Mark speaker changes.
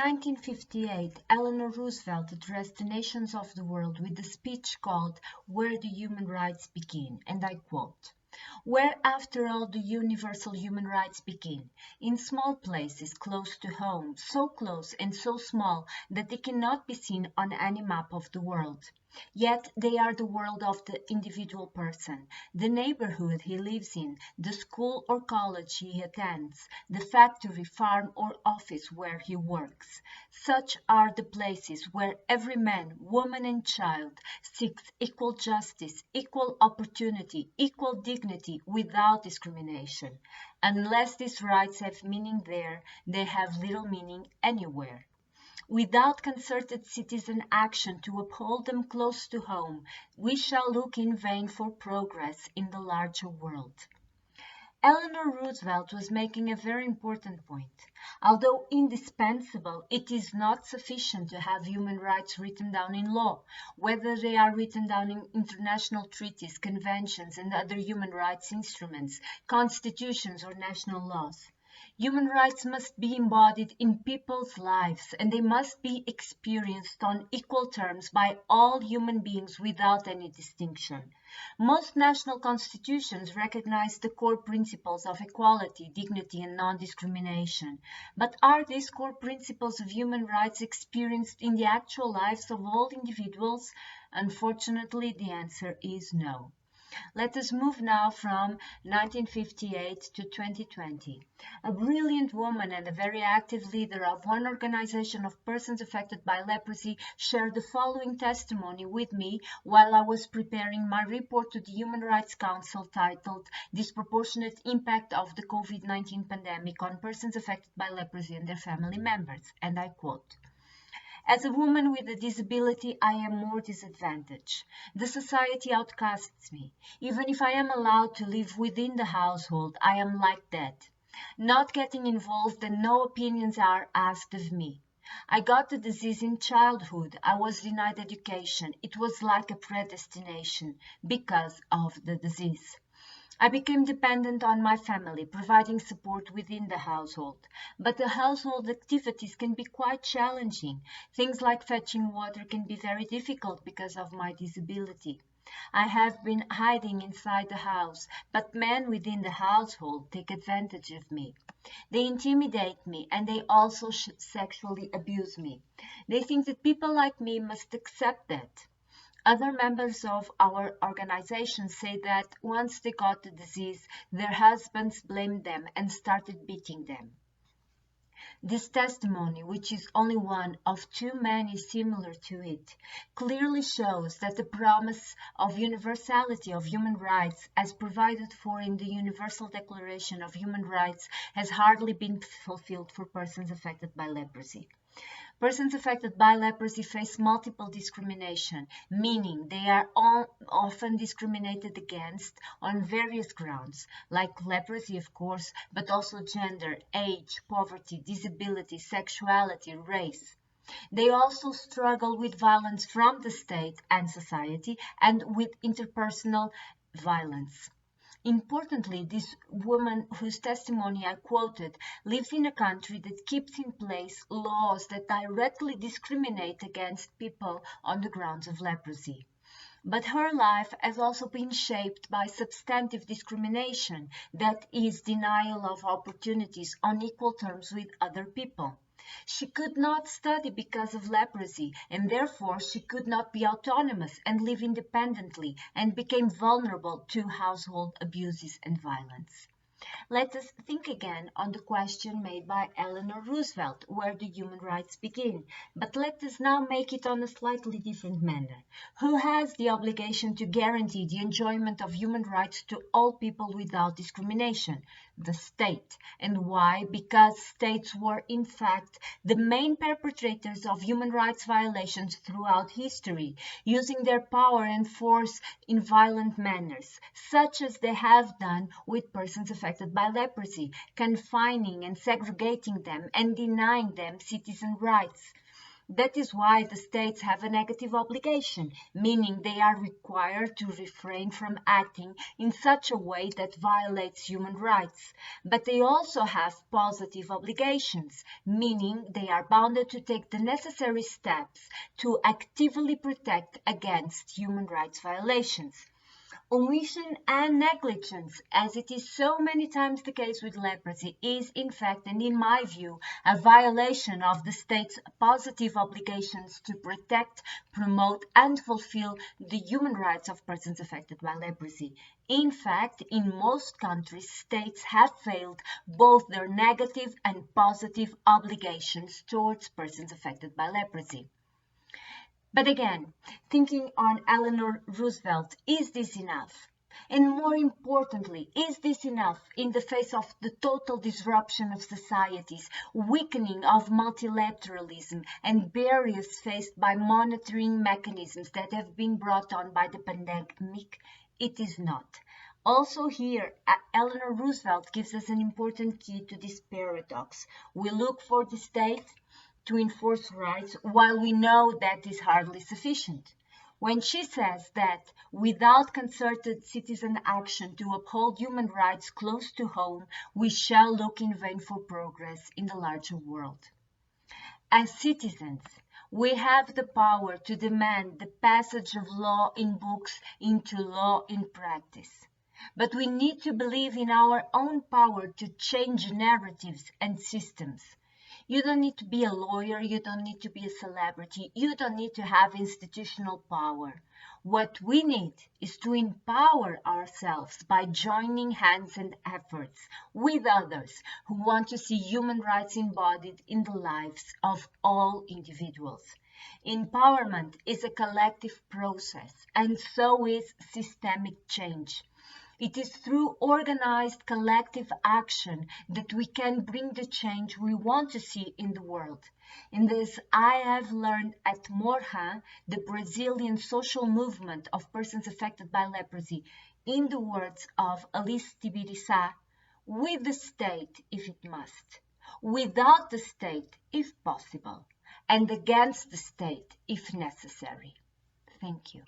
Speaker 1: 1958, Eleanor Roosevelt addressed the nations of the world with a speech called "Where Do Human Rights Begin?" and I quote, "Where, after all, do universal human rights begin? In small places close to home, so close and so small that they cannot be seen on any map of the world. Yet they are the world of the individual person, the neighborhood he lives in, the school or college he attends, the factory, farm, or office where he works. Such are the places where every man, woman, and child seeks equal justice, equal opportunity, equal dignity without discrimination. Unless these rights have meaning there, they have little meaning anywhere. Without concerted citizen action to uphold them close to home, we shall look in vain for progress in the larger world." Eleanor Roosevelt was making a very important point. Although indispensable, it is not sufficient to have human rights written down in law, whether they are written down in international treaties, conventions, and other human rights instruments, constitutions, or national laws. Human rights must be embodied in people's lives, and they must be experienced on equal terms by all human beings without any distinction. Most national constitutions recognize the core principles of equality, dignity, and non-discrimination. But are these core principles of human rights experienced in the actual lives of all individuals? Unfortunately, the answer is no. Let us move now from 1958 to 2020. A brilliant woman and a very active leader of one organization of persons affected by leprosy shared the following testimony with me while I was preparing my report to the Human Rights Council titled "Disproportionate Impact of the COVID-19 Pandemic on Persons Affected by Leprosy and Their Family Members," and I quote, "As a woman with a disability, I am more disadvantaged. The society outcasts me. Even if I am allowed to live within the household, I am like that. Not getting involved and no opinions are asked of me. I got the disease in childhood. I was denied education. It was like a predestination because of the disease. I became dependent on my family, providing support within the household. But the household activities can be quite challenging. Things like fetching water can be very difficult because of my disability. I have been hiding inside the house, but men within the household take advantage of me. They intimidate me, and they also sexually abuse me. They think that people like me must accept that. Other members of our organization say that once they got the disease, their husbands blamed them and started beating them." This testimony, which is only one of too many similar to it, clearly shows that the promise of universality of human rights as provided for in the Universal Declaration of Human Rights has hardly been fulfilled for persons affected by leprosy. Persons affected by leprosy face multiple discrimination, meaning they are often discriminated against on various grounds, like leprosy, of course, but also gender, age, poverty, disability, sexuality, race. They also struggle with violence from the state and society and with interpersonal violence. Importantly, this woman whose testimony I quoted lives in a country that keeps in place laws that directly discriminate against people on the grounds of leprosy. But her life has also been shaped by substantive discrimination, that is, denial of opportunities on equal terms with other people. She could not study because of leprosy, and therefore she could not be autonomous and live independently, and became vulnerable to household abuses and violence. Let us think again on the question made by Eleanor Roosevelt, where do human rights begin? But let us now make it on a slightly different manner. Who has the obligation to guarantee the enjoyment of human rights to all people without discrimination? The state. And why? Because states were, in fact, the main perpetrators of human rights violations throughout history, using their power and force in violent manners, such as they have done with persons affected by leprosy, confining and segregating them and denying them citizen rights. That is why the states have a negative obligation, meaning they are required to refrain from acting in such a way that violates human rights. But they also have positive obligations, meaning they are bounded to take the necessary steps to actively protect against human rights violations. Omission and negligence, as it is so many times the case with leprosy, is in fact and in my view a violation of the state's positive obligations to protect, promote and fulfill the human rights of persons affected by leprosy. In fact, in most countries, states have failed both their negative and positive obligations towards persons affected by leprosy. But again, thinking on Eleanor Roosevelt, is this enough? And more importantly, is this enough in the face of the total disruption of societies, weakening of multilateralism, and barriers faced by monitoring mechanisms that have been brought on by the pandemic? It is not. Also here, Eleanor Roosevelt gives us an important key to this paradox. We look for the state to enforce rights while we know that is hardly sufficient. When she says that without concerted citizen action to uphold human rights close to home, we shall look in vain for progress in the larger world. As citizens, we have the power to demand the passage of law in books into law in practice. But we need to believe in our own power to change narratives and systems. You don't need to be a lawyer, you don't need to be a celebrity, you don't need to have institutional power. What we need is to empower ourselves by joining hands and efforts with others who want to see human rights embodied in the lives of all individuals. Empowerment is a collective process, and so is systemic change. It is through organized collective action that we can bring the change we want to see in the world. In this, I have learned at Morha, the Brazilian social movement of persons affected by leprosy, in the words of Alice Tibiriçá, with the state if it must, without the state if possible, and against the state if necessary. Thank you.